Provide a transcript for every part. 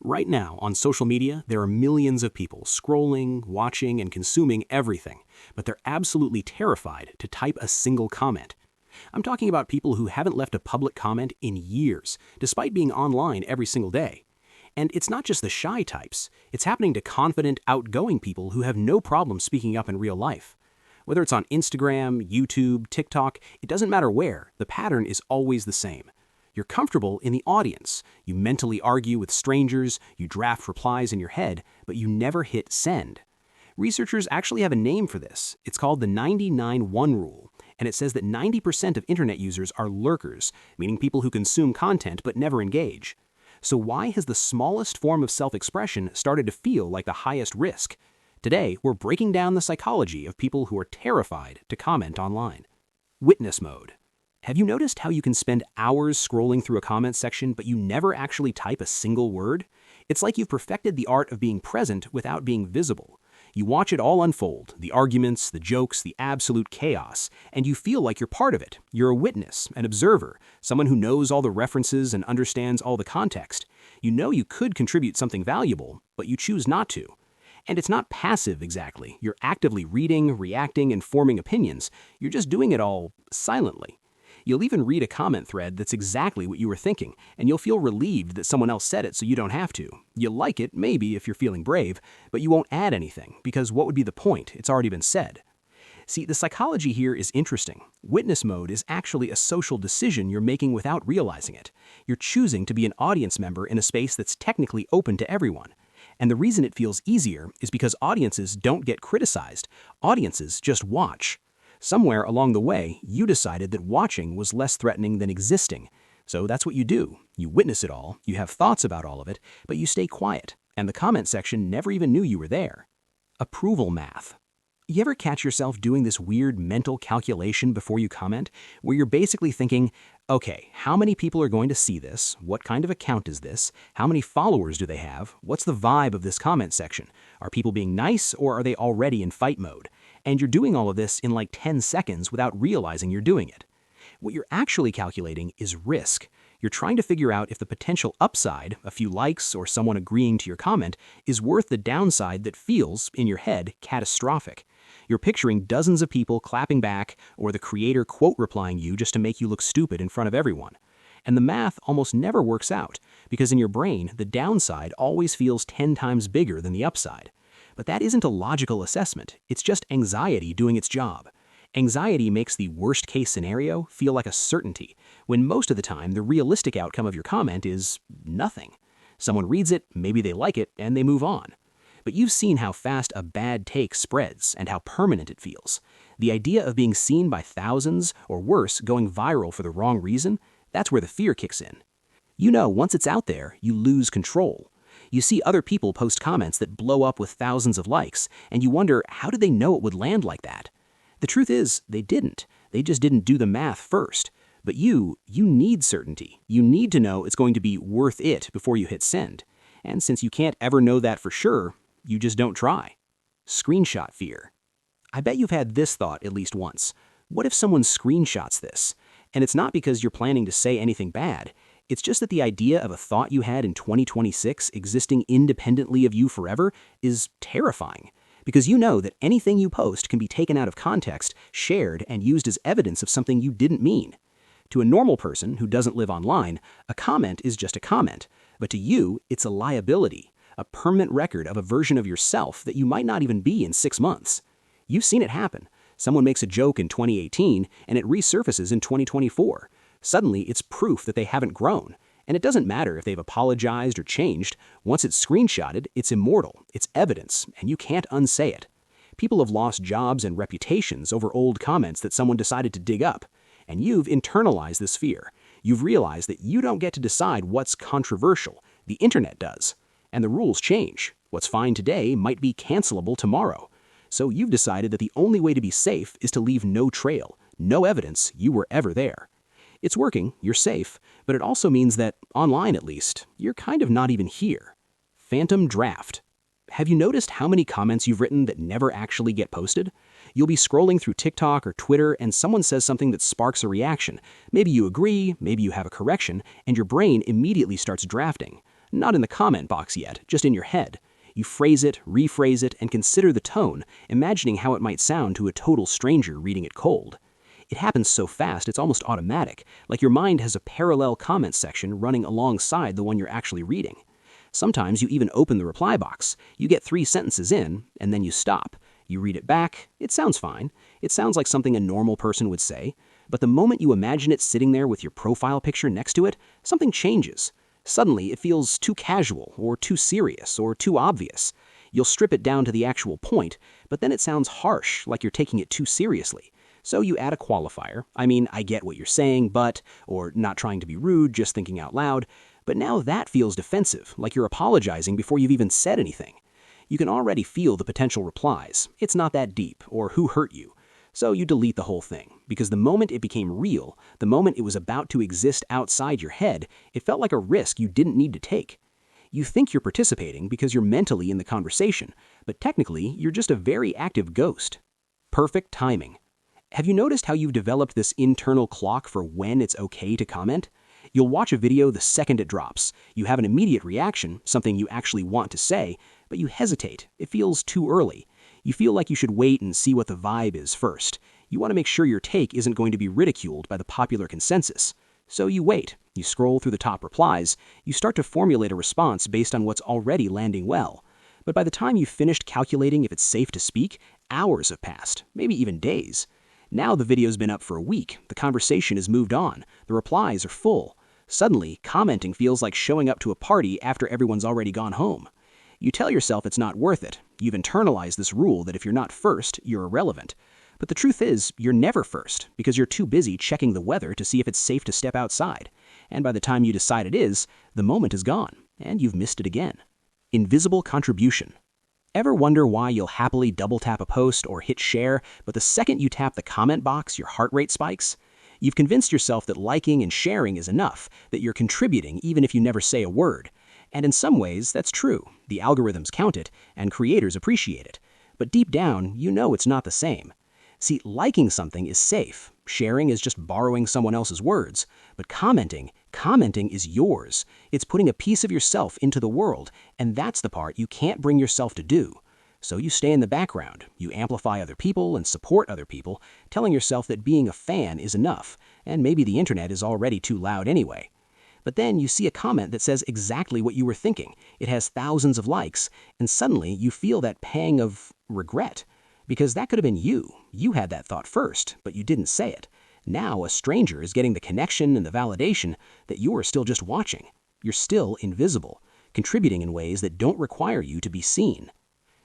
Right now, on social media, there are millions of people scrolling, watching, and consuming everything, but they're absolutely terrified to type a single comment. I'm talking about people who haven't left a public comment in years, despite being online every single day. And it's not just the shy types, it's happening to confident, outgoing people who have no problem speaking up in real life. Whether it's on Instagram, YouTube, TikTok, it doesn't matter where, the pattern is always the same. You're comfortable in the audience. You mentally argue with strangers, you draft replies in your head, but you never hit send. Researchers actually have a name for this. It's called the 99-1 rule, and it says that 90% of internet users are lurkers, meaning people who consume content but never engage. So why has the smallest form of self-expression started to feel like the highest risk? Today, we're breaking down the psychology of people who are terrified to comment online. Witness mode. Have you noticed how you can spend hours scrolling through a comment section, but you never actually type a single word? It's like you've perfected the art of being present without being visible. You watch it all unfold, the arguments, the jokes, the absolute chaos, and you feel like you're part of it. You're a witness, an observer, someone who knows all the references and understands all the context. You know you could contribute something valuable, but you choose not to. And it's not passive exactly. You're actively reading, reacting, and forming opinions. You're just doing it all silently. You'll even read a comment thread that's exactly what you were thinking, and you'll feel relieved that someone else said it so you don't have to. You'll like it, maybe, if you're feeling brave, but you won't add anything, because what would be the point? It's already been said. See, the psychology here is interesting. Witness mode is actually a social decision you're making without realizing it. You're choosing to be an audience member in a space that's technically open to everyone. And the reason it feels easier is because audiences don't get criticized. Audiences just watch. Somewhere along the way, you decided that watching was less threatening than existing. So that's what you do. You witness it all, you have thoughts about all of it, but you stay quiet, and the comment section never even knew you were there. Approval math. You ever catch yourself doing this weird mental calculation before you comment, where you're basically thinking, okay, how many people are going to see this? What kind of account is this? How many followers do they have? What's the vibe of this comment section? Are people being nice, or are they already in fight mode? And you're doing all of this in like 10 seconds without realizing you're doing it. What you're actually calculating is risk. You're trying to figure out if the potential upside, a few likes or someone agreeing to your comment, is worth the downside that feels, in your head, catastrophic. You're picturing dozens of people clapping back or the creator quote replying you just to make you look stupid in front of everyone. And the math almost never works out because in your brain, the downside always feels 10 times bigger than the upside. But that isn't a logical assessment. It's just anxiety doing its job. Anxiety makes the worst-case scenario feel like a certainty, when most of the time the realistic outcome of your comment is nothing. Someone reads it, maybe they like it, and they move on. But you've seen how fast a bad take spreads and how permanent it feels. The idea of being seen by thousands, or worse, going viral for the wrong reason, that's where the fear kicks in. You know, once it's out there, you lose control. You see other people post comments that blow up with thousands of likes, and you wonder, how did they know it would land like that? The truth is, they didn't. They just didn't do the math first. But you need certainty. You need to know it's going to be worth it before you hit send. And since you can't ever know that for sure, you just don't try. Screenshot fear. I bet you've had this thought at least once. What if someone screenshots this? And it's not because you're planning to say anything bad. It's just that the idea of a thought you had in 2026 existing independently of you forever is terrifying. Because you know that anything you post can be taken out of context, shared, and used as evidence of something you didn't mean. To a normal person who doesn't live online, a comment is just a comment. But to you, it's a liability, a permanent record of a version of yourself that you might not even be in 6 months. You've seen it happen. Someone makes a joke in 2018, and it resurfaces in 2024. Suddenly, it's proof that they haven't grown. And it doesn't matter if they've apologized or changed. Once it's screenshotted, it's immortal. It's evidence, and you can't unsay it. People have lost jobs and reputations over old comments that someone decided to dig up. And you've internalized this fear. You've realized that you don't get to decide what's controversial. The internet does. And the rules change. What's fine today might be cancelable tomorrow. So you've decided that the only way to be safe is to leave no trail, no evidence you were ever there. It's working, you're safe, but it also means that, online at least, you're kind of not even here. Phantom draft. Have you noticed how many comments you've written that never actually get posted? You'll be scrolling through TikTok or Twitter and someone says something that sparks a reaction. Maybe you agree, maybe you have a correction, and your brain immediately starts drafting. Not in the comment box yet, just in your head. You phrase it, rephrase it, and consider the tone, imagining how it might sound to a total stranger reading it cold. It happens so fast it's almost automatic, like your mind has a parallel comment section running alongside the one you're actually reading. Sometimes you even open the reply box. You get 3 sentences in, and then you stop. You read it back. It sounds fine. It sounds like something a normal person would say. But the moment you imagine it sitting there with your profile picture next to it, something changes. Suddenly, it feels too casual, or too serious, or too obvious. You'll strip it down to the actual point, but then it sounds harsh, like you're taking it too seriously. So you add a qualifier. I get what you're saying, but, or not trying to be rude, just thinking out loud. But now that feels defensive, like you're apologizing before you've even said anything. You can already feel the potential replies. It's not that deep, or who hurt you. So you delete the whole thing, because the moment it became real, the moment it was about to exist outside your head, it felt like a risk you didn't need to take. You think you're participating because you're mentally in the conversation, but technically you're just a very active ghost. Perfect timing. Have you noticed how you've developed this internal clock for when it's okay to comment? You'll watch a video the second it drops. You have an immediate reaction, something you actually want to say, but you hesitate. It feels too early. You feel like you should wait and see what the vibe is first. You want to make sure your take isn't going to be ridiculed by the popular consensus. So you wait. You scroll through the top replies. You start to formulate a response based on what's already landing well. But by the time you've finished calculating if it's safe to speak, hours have passed, maybe even days. Now the video's been up for a week, the conversation has moved on, the replies are full. Suddenly, commenting feels like showing up to a party after everyone's already gone home. You tell yourself it's not worth it. You've internalized this rule that if you're not first, you're irrelevant. But the truth is, you're never first, because you're too busy checking the weather to see if it's safe to step outside. And by the time you decide it is, the moment is gone, and you've missed it again. Invisible contribution. Ever wonder why you'll happily double-tap a post or hit share, but the second you tap the comment box, your heart rate spikes? You've convinced yourself that liking and sharing is enough, that you're contributing even if you never say a word. And in some ways, that's true. The algorithms count it, and creators appreciate it. But deep down, you know it's not the same. See, liking something is safe. Sharing is just borrowing someone else's words. But commenting is yours. It's putting a piece of yourself into the world, and that's the part you can't bring yourself to do. So you stay in the background. You amplify other people and support other people, telling yourself that being a fan is enough, and maybe the internet is already too loud anyway. But then you see a comment that says exactly what you were thinking. It has thousands of likes, and suddenly you feel that pang of regret. Because that could have been you. You had that thought first, but you didn't say it. Now a stranger is getting the connection and the validation that you are still just watching. You're still invisible, contributing in ways that don't require you to be seen.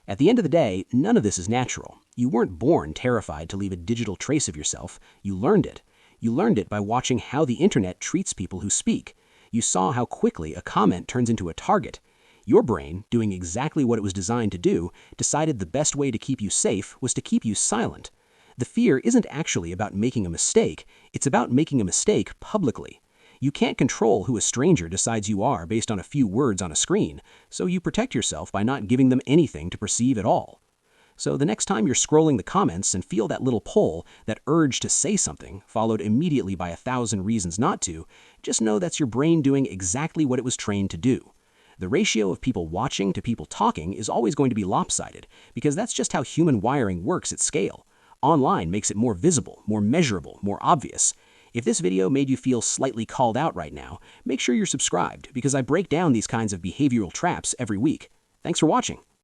At the end of the day, none of this is natural. You weren't born terrified to leave a digital trace of yourself. You learned it. You learned it by watching how the internet treats people who speak. You saw how quickly a comment turns into a target. Your brain, doing exactly what it was designed to do, decided the best way to keep you safe was to keep you silent. The fear isn't actually about making a mistake, it's about making a mistake publicly. You can't control who a stranger decides you are based on a few words on a screen, so you protect yourself by not giving them anything to perceive at all. So the next time you're scrolling the comments and feel that little pull, that urge to say something, followed immediately by 1,000 reasons not to, just know that's your brain doing exactly what it was trained to do. The ratio of people watching to people talking is always going to be lopsided, because that's just how human wiring works at scale. Online makes it more visible, more measurable, more obvious. If this video made you feel slightly called out right now, make sure you're subscribed, because I break down these kinds of behavioral traps every week. Thanks for watching.